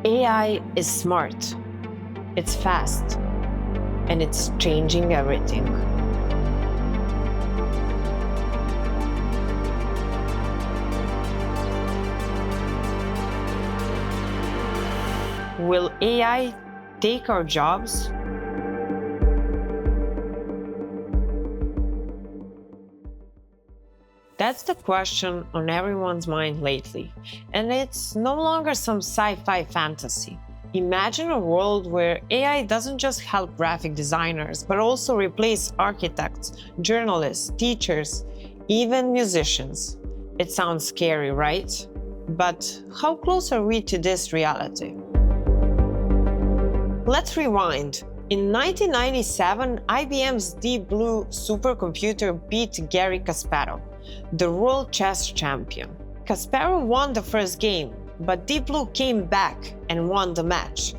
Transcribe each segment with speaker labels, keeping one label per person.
Speaker 1: AI is smart, it's fast, and it's changing everything. Will AI take our jobs? That's the question on everyone's mind lately, and it's no longer some sci-fi fantasy. Imagine a world where AI doesn't just help graphic designers, but also replace architects, journalists, teachers, even musicians. It sounds scary, right? But how close are we to this reality? Let's rewind. In 1997, IBM's Deep Blue supercomputer beat Garry Kasparov, the world chess champion. Kasparov won the first game, but Deep Blue came back and won the match.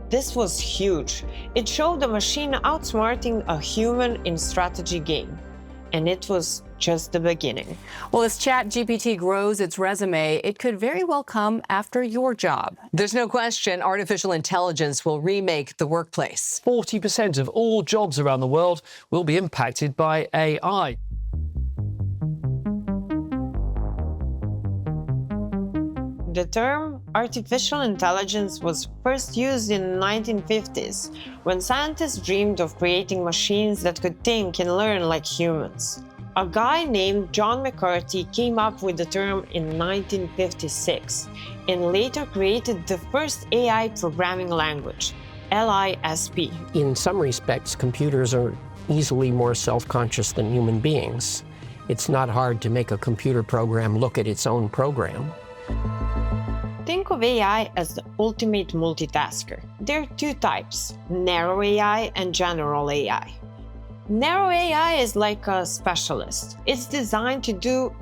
Speaker 1: This was huge. It showed the machine outsmarting a human in strategy game. And it was just the beginning.
Speaker 2: Well, as ChatGPT grows its resume, it could very well come after your job.
Speaker 3: There's no question artificial intelligence will remake the workplace.
Speaker 4: 40% of all jobs around the world will be impacted by AI.
Speaker 1: The term artificial intelligence was first used in the 1950s, when scientists dreamed of creating machines that could think and learn like humans. A guy named John McCarthy came up with the term in 1956 and later created the first AI programming language, LISP.
Speaker 5: In some respects, computers are easily more self-conscious than human beings. It's not hard to make a computer program look at its own program.
Speaker 1: Think of AI as the ultimate multitasker. There are two types, narrow AI and general AI. Narrow AI is like a specialist. It's designed to do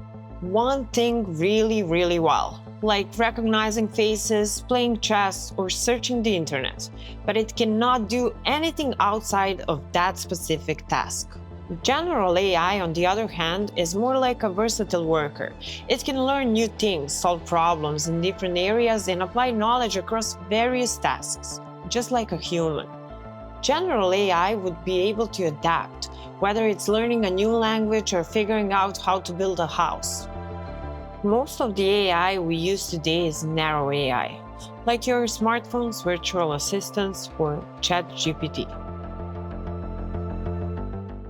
Speaker 1: one thing really well, like recognizing faces, playing chess, or searching the internet, but it cannot do anything outside of that specific task. General AI, on the other hand, is more like a versatile worker. It can learn new things, solve problems in different areas, and apply knowledge across various tasks, just like a human. General AI would be able to adapt, whether it's learning a new language or figuring out how to build a house. Most of the AI we use today is narrow AI, like your smartphone's virtual assistants or ChatGPT.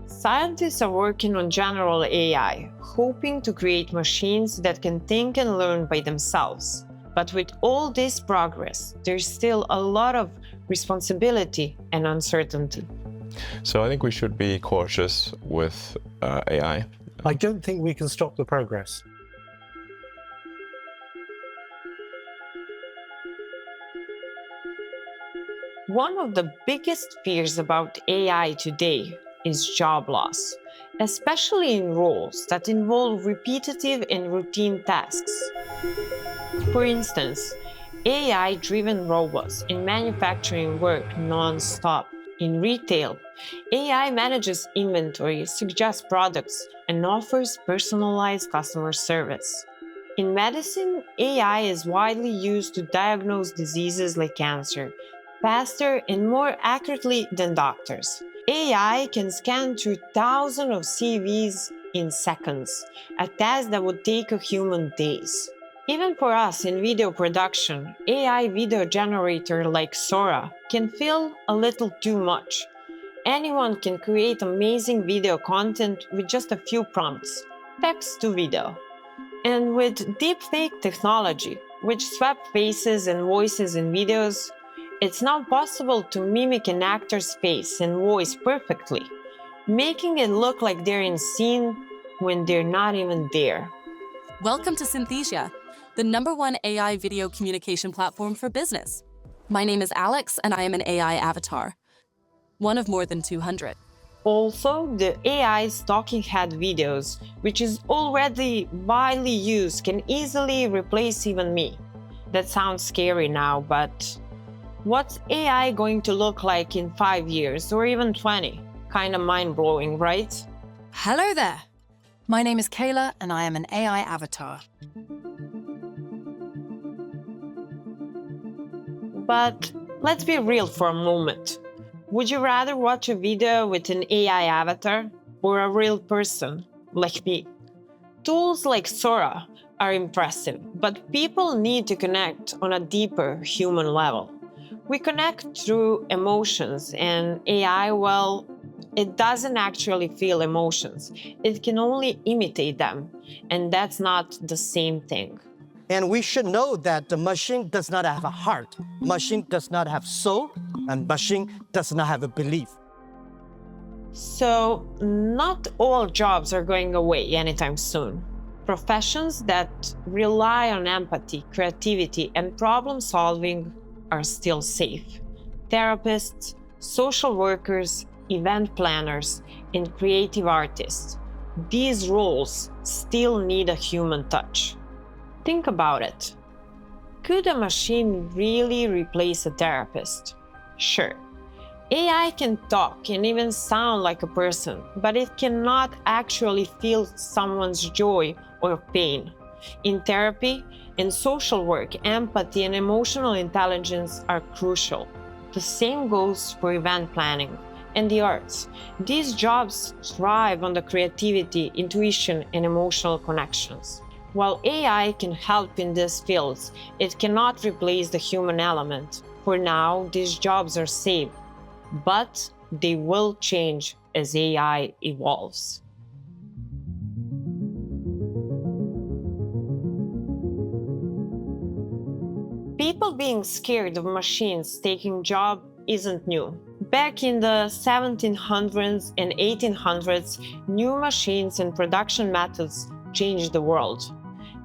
Speaker 1: Scientists are working on general AI, hoping to create machines that can think and learn by themselves. But with all this progress, there's still a lot of responsibility and uncertainty.
Speaker 6: So I think we should be cautious with AI.
Speaker 7: I don't think we can stop the progress.
Speaker 1: One of the biggest fears about AI today is job loss, especially in roles that involve repetitive and routine tasks. For instance, AI-driven robots in manufacturing work non-stop. In retail, AI manages inventory, suggests products, and offers personalized customer service. In medicine, AI is widely used to diagnose diseases like cancer, faster and more accurately than doctors. AI can scan through thousands of CVs in seconds, a task that would take a human days. Even for us in video production, AI video generator like Sora can feel a little too much. Anyone can create amazing video content with just a few prompts, text to video. And with deepfake technology, which swaps faces and voices in videos, it's now possible to mimic an actor's face and voice perfectly, making it look like they're in scene when they're not even there.
Speaker 8: Welcome to Synthesia, the #1 AI video communication platform for business. My name is Alex, and I am an AI avatar, one of more than 200.
Speaker 1: Also, the AI's talking head videos, which is already widely used, can easily replace even me. That sounds scary now, but what's AI going to look like in 5 years or even 20? Kinda mind-blowing, right?
Speaker 9: Hello there. My name is Kayla, and I am an AI avatar.
Speaker 1: But let's be real for a moment. Would you rather watch a video with an AI avatar or a real person like me? Tools like Sora are impressive, but people need to connect on a deeper human level. We connect through emotions, and AI, well, it doesn't actually feel emotions. It can only imitate them, and that's not the same thing.
Speaker 10: And we should know that the machine does not have a heart, machine does not have soul, and machine does not have a belief.
Speaker 1: So, not all jobs are going away anytime soon. Professions that rely on empathy, creativity, and problem solving are still safe. Therapists, social workers, event planners, and creative artists. These roles still need a human touch. Think about it. Could a machine really replace a therapist? Sure. AI can talk and even sound like a person, but it cannot actually feel someone's joy or pain. In therapy and social work, empathy and emotional intelligence are crucial. The same goes for event planning and the arts. These jobs thrive on the creativity, intuition, and emotional connections. While AI can help in these fields, it cannot replace the human element. For now, these jobs are safe, but they will change as AI evolves. People being scared of machines taking jobs isn't new. Back in the 1700s and 1800s, new machines and production methods changed the world.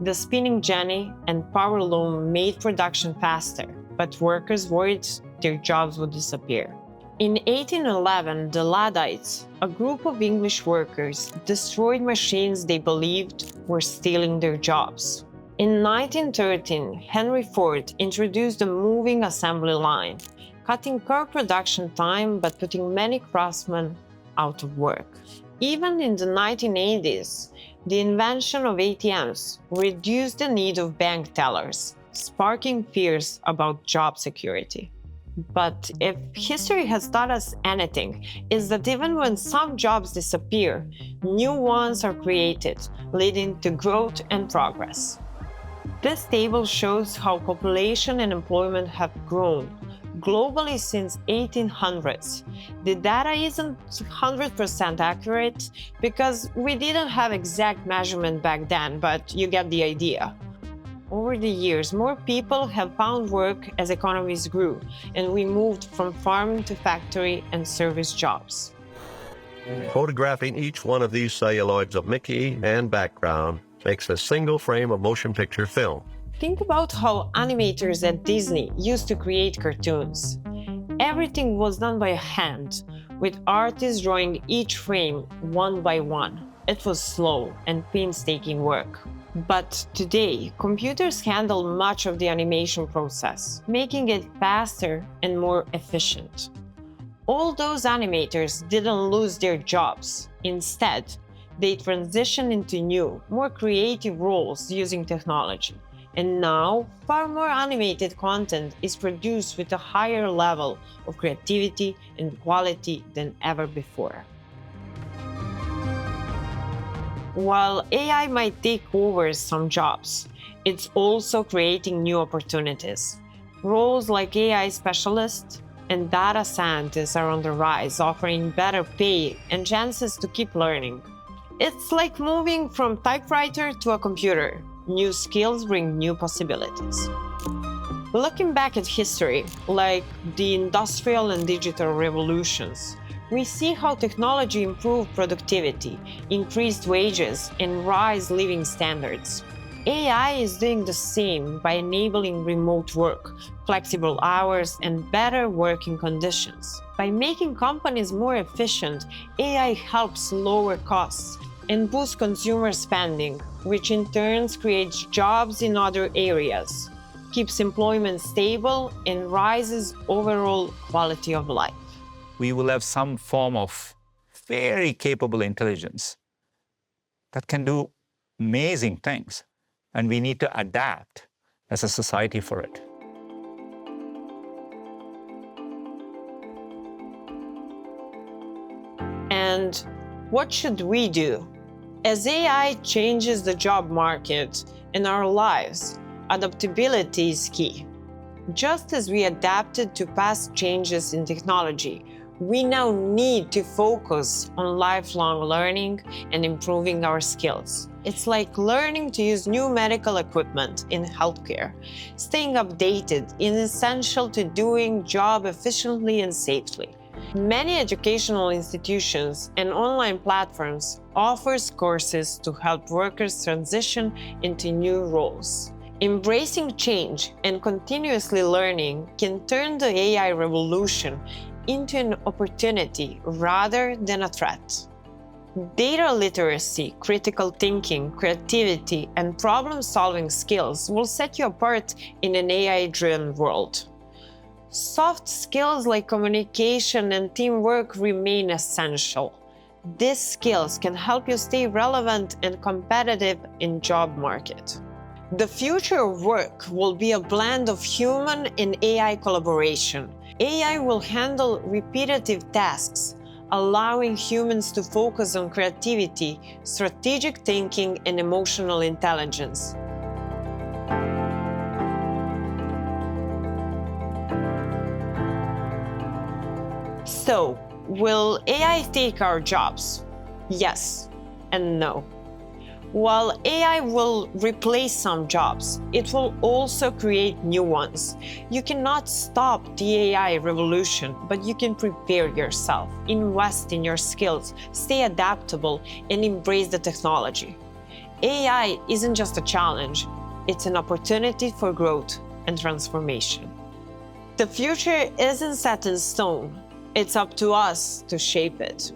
Speaker 1: The spinning jenny and power loom made production faster, but workers worried their jobs would disappear. In 1811, the Luddites, a group of English workers, destroyed machines they believed were stealing their jobs. In 1913, Henry Ford introduced the moving assembly line, cutting car production time but putting many craftsmen out of work. Even in the 1980s, the invention of ATMs reduced the need of bank tellers, sparking fears about job security. But if history has taught us anything, it's that even when some jobs disappear, new ones are created, leading to growth and progress. This table shows how population and employment have grown globally since 1800s. The data isn't 100% accurate because we didn't have exact measurement back then, but you get the idea. Over the years, more people have found work as economies grew, and we moved from farm to factory and service jobs.
Speaker 11: Photographing each one of these celluloids of Mickey and background makes a single frame of motion picture film.
Speaker 1: Think about how animators at Disney used to create cartoons. Everything was done by hand, with artists drawing each frame one by one. It was slow and painstaking work. But today, computers handle much of the animation process, making it faster and more efficient. All those animators didn't lose their jobs. Instead, they transitioned into new, more creative roles using technology. And now, far more animated content is produced with a higher level of creativity and quality than ever before. While AI might take over some jobs, it's also creating new opportunities. Roles like AI specialists and data scientists are on the rise, offering better pay and chances to keep learning. It's like moving from typewriter to a computer. New skills bring new possibilities. Looking back at history, like the industrial and digital revolutions, we see how technology improved productivity, increased wages, and raised living standards. AI is doing the same by enabling remote work, flexible hours, and better working conditions. By making companies more efficient, AI helps lower costs and boost consumer spending, which in turn creates jobs in other areas, keeps employment stable, and raises overall quality of life.
Speaker 12: We will have some form of very capable intelligence that can do amazing things, and we need to adapt as a society for it.
Speaker 1: And what should we do? As AI changes the job market and our lives, adaptability is key. Just as we adapted to past changes in technology, we now need to focus on lifelong learning and improving our skills. It's like learning to use new medical equipment in healthcare. Staying updated is essential to doing job efficiently and safely. Many educational institutions and online platforms offer courses to help workers transition into new roles. Embracing change and continuously learning can turn the AI revolution into an opportunity rather than a threat. Data literacy, critical thinking, creativity, and problem-solving skills will set you apart in an AI-driven world. Soft skills like communication and teamwork remain essential. These skills can help you stay relevant and competitive in job market. The future of work will be a blend of human and AI collaboration. AI will handle repetitive tasks, allowing humans to focus on creativity, strategic thinking, and emotional intelligence. So, will AI take our jobs? Yes and no. While AI will replace some jobs, it will also create new ones. You cannot stop the AI revolution, but you can prepare yourself, invest in your skills, stay adaptable, and embrace the technology. AI isn't just a challenge, it's an opportunity for growth and transformation. The future isn't set in stone. It's up to us to shape it.